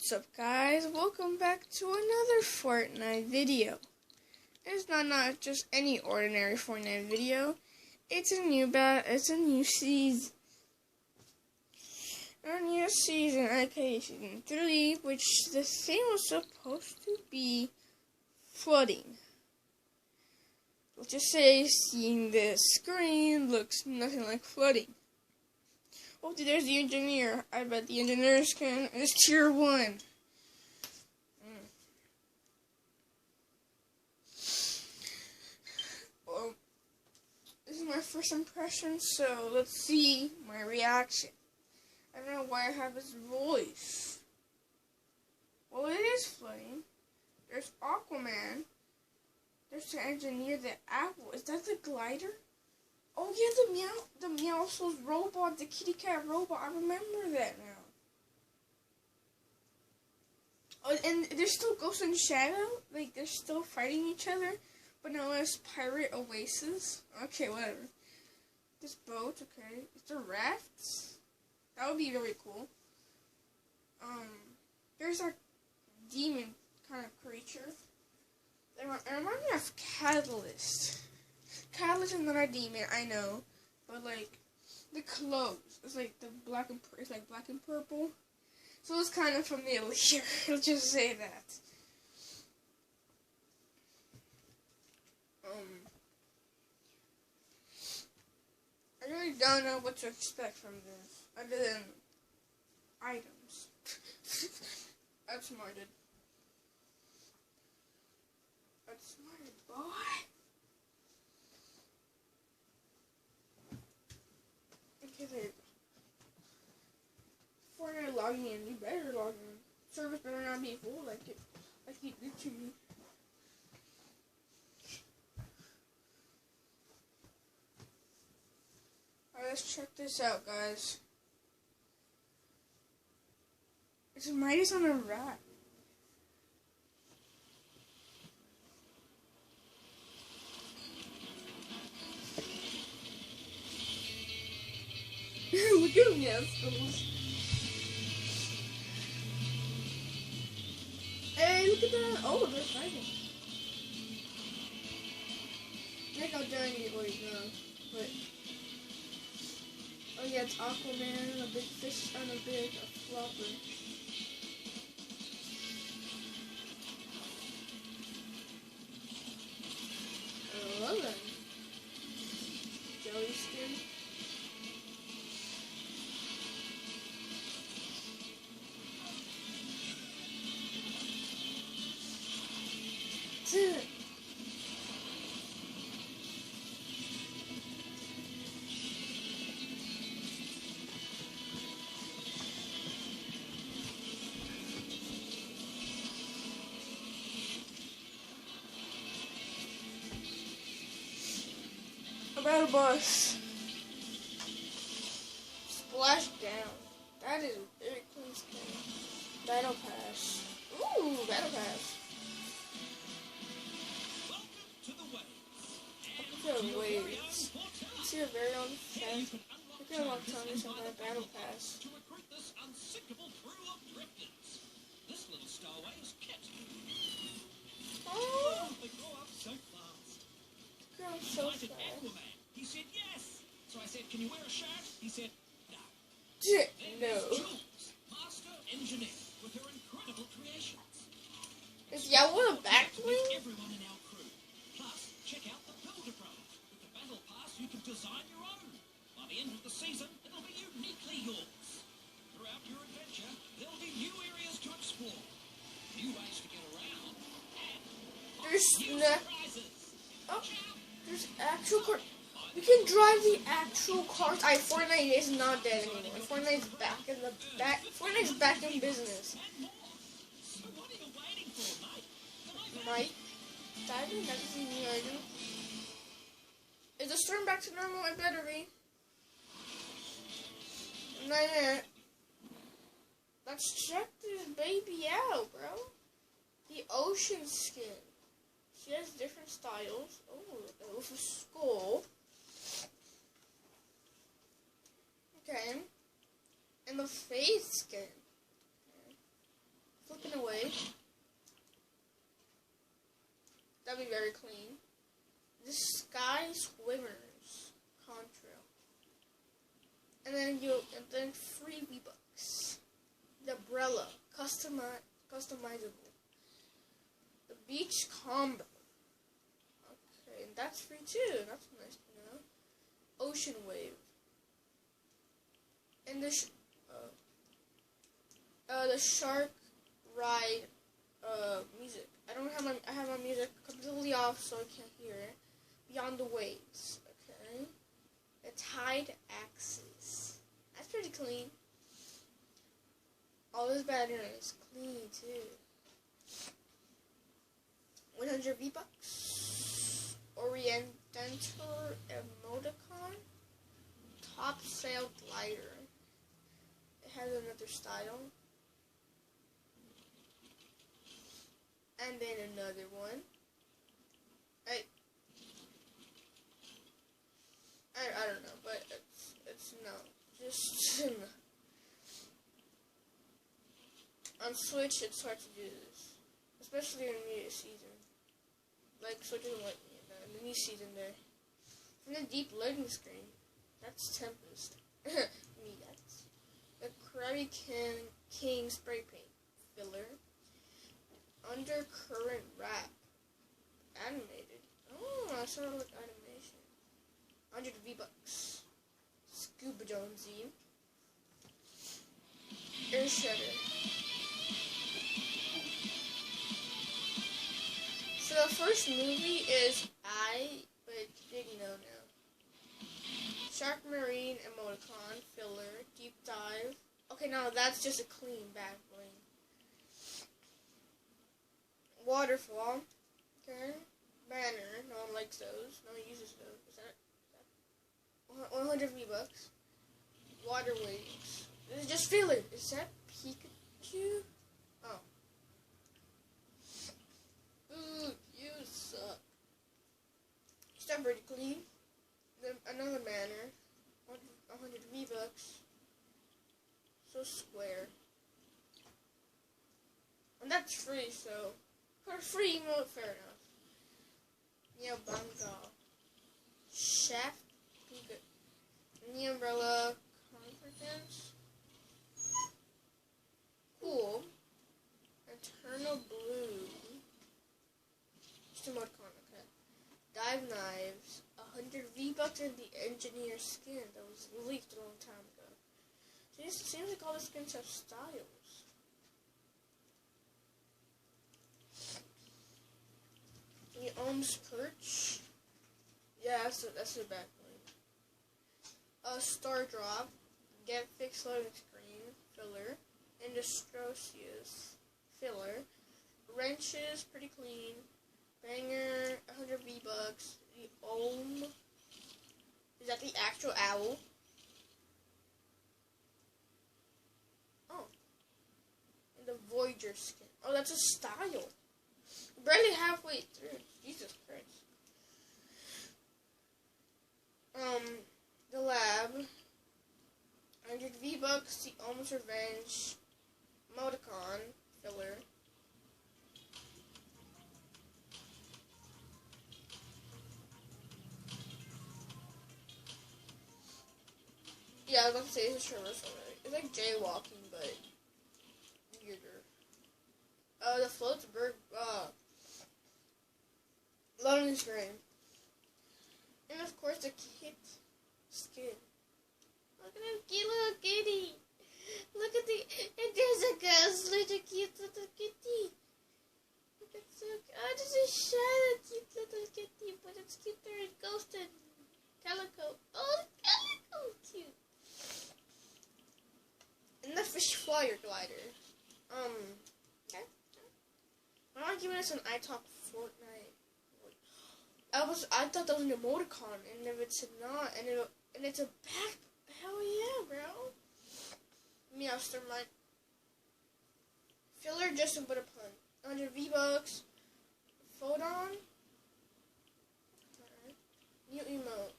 What's up, guys? Welcome back to another Fortnite video. It's not just any ordinary Fortnite video. It's a new season. A new season, aka season 3, which the theme was supposed to be flooding. Let's just say seeing this screen looks nothing like flooding. Oh, there's the engineer. I bet the engineer skin is tier 1. Well, this is my first impression, so let's see my reaction. I don't know why I have his voice. Well, it is flooding. There's Aquaman. There's the engineer, the apple. Is that the glider? Oh yeah, the Meowscles robot, the kitty cat robot. I remember that now. Oh, and there's still Ghost and Shadow. Like, they're still fighting each other, but now it's Pirate Oasis. Okay, whatever. This boat, okay. It's a raft. That would be very cool. There's a demon kind of creature. It reminds me of Catalyst. Catalyst is not a demon, I know, but like the clothes, it's like black and purple, so it's kind of familiar. Let's just say that. I really don't know what to expect from this, other than items. Outsmarted. Outsmarted, boy. Okay, there you go. Fortnite logging in, you better log in. Service better not be full like you did to me. Alright, let's check this out, guys. It's Midas on a rat. Look at Meowscles. Hey, look at that. Oh, they're fighting. I think I'll join you boys now. But, oh yeah, it's Aquaman, a big fish, and a big flopper. I love that. Jelly skin. Battle bus. Splash down. That is a very clean skin. Battle pass. Ooh, battle pass. Welcome to the waves. It's your very own fan. Look at how time is on that battle pass. To recruit this unsinkable crew of drifters. This little stowaway is Kit. Oh, They grow up so fast. girl, so I said, fast. Aquaman. He said yes. So I said, can you wear a shirt? He said, no. No. There's Jules, master engineer, with her incredible creations. Is Yellow a back Meet wing? everyone in our crew. Plus, check out the Builder Craft. With the Battle Pass, you can design your own. By the end of the season, it'll be uniquely yours. Throughout your adventure, there'll be new areas to explore, new ways to get around, and There's new no. surprises. Oh, there's actual car. We can drive the actual cars. Fortnite is not dead anymore. Fortnite's back in the back. Fortnite's back in business. So what are you waiting for, mate? Mike, diving. That's the new item. Is the storm back to normal? It better be. Not yet. Let's check this baby out, bro. The ocean skin. She has different styles. Oh, with a skull. Okay. And the face skin. and then free V-Bucks. The umbrella, customizable. The beach combo. Okay, and that's free too. That's nice to know. Ocean wave. And the shark ride music. I have my music completely off so I can't hear it. Beyond the waves. Okay. The tide axis. That's pretty clean. All this banner is clean too. 100 V-Bucks. Oriental emoticon. Top sail glider. It has another style. And then another one. I don't know, but it's no. Just on Switch it's hard to do this. Especially in the new season. Like Switch isn't like the new season there. From the deep loading screen. That's Tempest. Me, that's the Karate King spray paint filler. Undercurrent rap. Animated. Oh, I saw it like animation. 100 V-Bucks. Scuba Jonesy. Air Shredder. So the first movie is but big no-no. Shark Marine emoticon filler. Deep dive. Okay, now that's just a clean back bling. Waterfall. Okay. Banner. No one likes those. No one uses those. Is that 100 V-Bucks. Water waves. This is just filler. Is that Pikachu? Oh. Ooh, you suck. Still pretty clean. Then another banner. 100 V-Bucks. So square. And that's free, so for free emote, fair enough. Neo Bangal. Chef Puka. The umbrella conference. Cool. Eternal blue. Just emoticon, okay. Dive knives. 100 V-Bucks and the engineer skin that was leaked a long time ago. So it seems like all the skins have styles. The Ohms Perch. Yeah, that's a bad point. Star Drop. Get fixed loading screen. Filler. Industrosius. Filler. Wrenches. Pretty clean. Banger. 100 V-Bucks. The Ohm. Is that the actual owl? Oh. And the Voyager skin. Oh, that's a style. Barely halfway through. Jesus Christ. The lab. 100 V-Bucks. The Ohm's Revenge. Emoticon. Filler. Yeah, I was about to say it's a traversal, right? It's like jaywalking, but weirder. The Floatsburg, loading screen. And of course the kit skin. Look at that cute little kitty. Look at and there's a ghost, little cute little kitty. Look at so, oh, this is shy, cute little kitty, but it's cuter and ghost and calico. Oh, calico, cute. And the fish flyer glider. Okay. Why not giving us an iTalk Fortnite? I thought that was an emoticon, and if it's not, and it's a back, hell yeah, bro. Meowstermite. Filler just to put a pun. 100 V-Bucks. Photon. Alright. New emote.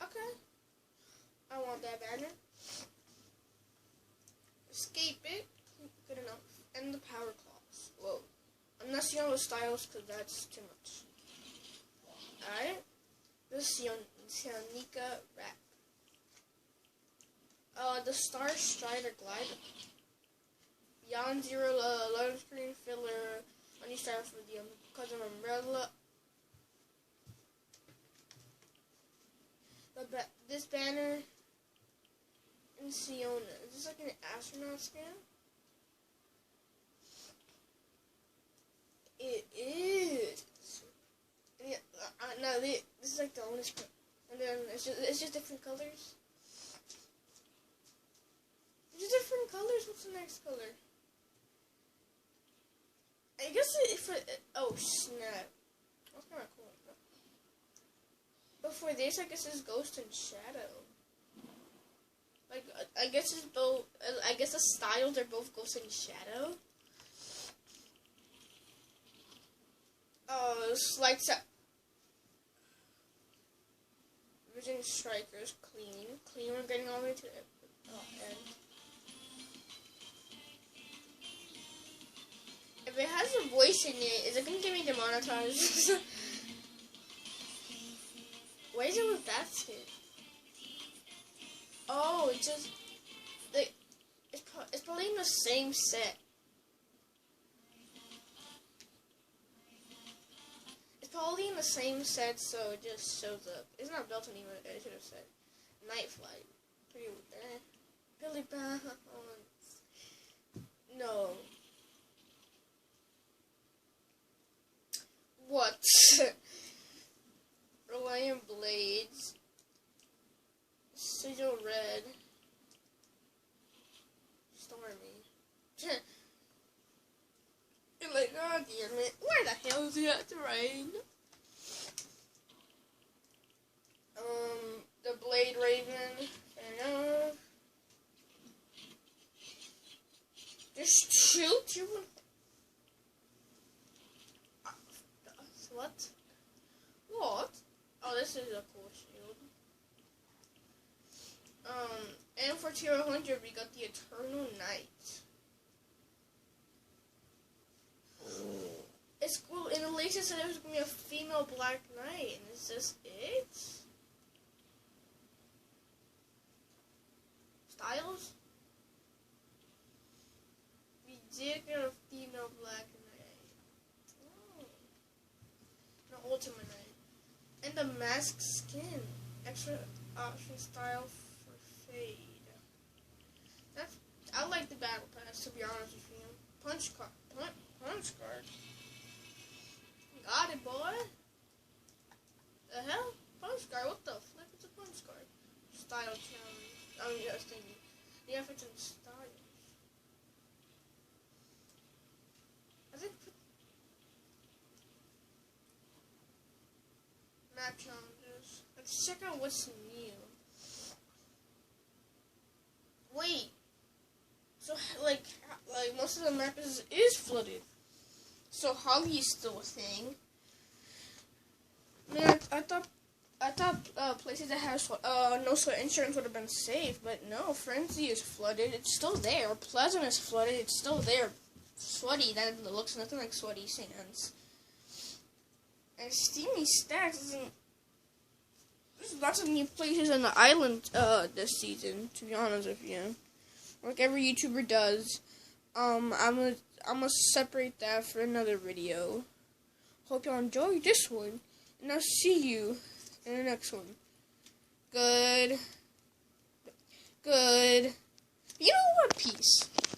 Okay. I want that banner. see all the styles because that's too much. Alright. This is Sionica Wrap. The Star Strider Glider. Beyond Zero loading screen filler. Only style for the Cousin Umbrella. This banner in Siona. Is this like an astronaut skin? It is. Yeah, no, this is like the only skin. And then it's just different colors. It's just different colors. What's the next color? I guess oh snap. That's kind of cool. But for this, I guess it's Ghost and Shadow. Like, I guess it's both. I guess the styles are both Ghost and Shadow. It's like Vision Strikers, clean. We're getting all the way to the end. If it has a voice in it, is it gonna get me demonetized? Why is it with that skin? Oh, it's just it's probably in the same set. It's probably in the same set, so it just shows up. It's not built anywhere. I should have said Night Flight. Pretty Billy Bones. No. What? Reliant Blades. Sigil Red. Stormy. You're like, oh damn it. Where the hell is it at to rain? The Blade Raven. Fair enough. There's two? What? What? Oh, this is a cool shield. And for tier 100, we got the Eternal Night. It's cool. In the latest, said it was gonna be a female Black Knight, and is this it? Styles? We did get a female Black Knight. Oh. The Ultimate Knight. And the mask skin. Extra option style for fade. I like the battle pass, to be honest with you. Punch card. Got it, boy. The hell? Punch card? What the flip? It's a punch card. Style challenge. I mean, just thinking. The efforts and styles. I think. Map challenges. Let's check out what's new. Wait. So, like most of the map is flooded. So Holly is still a thing. Man, I thought places that have no sweat insurance would have been safe, but no. Frenzy is flooded. It's still there. Pleasant is flooded. It's still there. Sweaty. That looks nothing like Sweaty Sands. And Steamy Stacks isn't. There's lots of new places on the island this season. To be honest with you, like every YouTuber does. I'm gonna separate that for another video. Hope y'all enjoyed this one, and I'll see you in the next one. Good. You know what? Peace.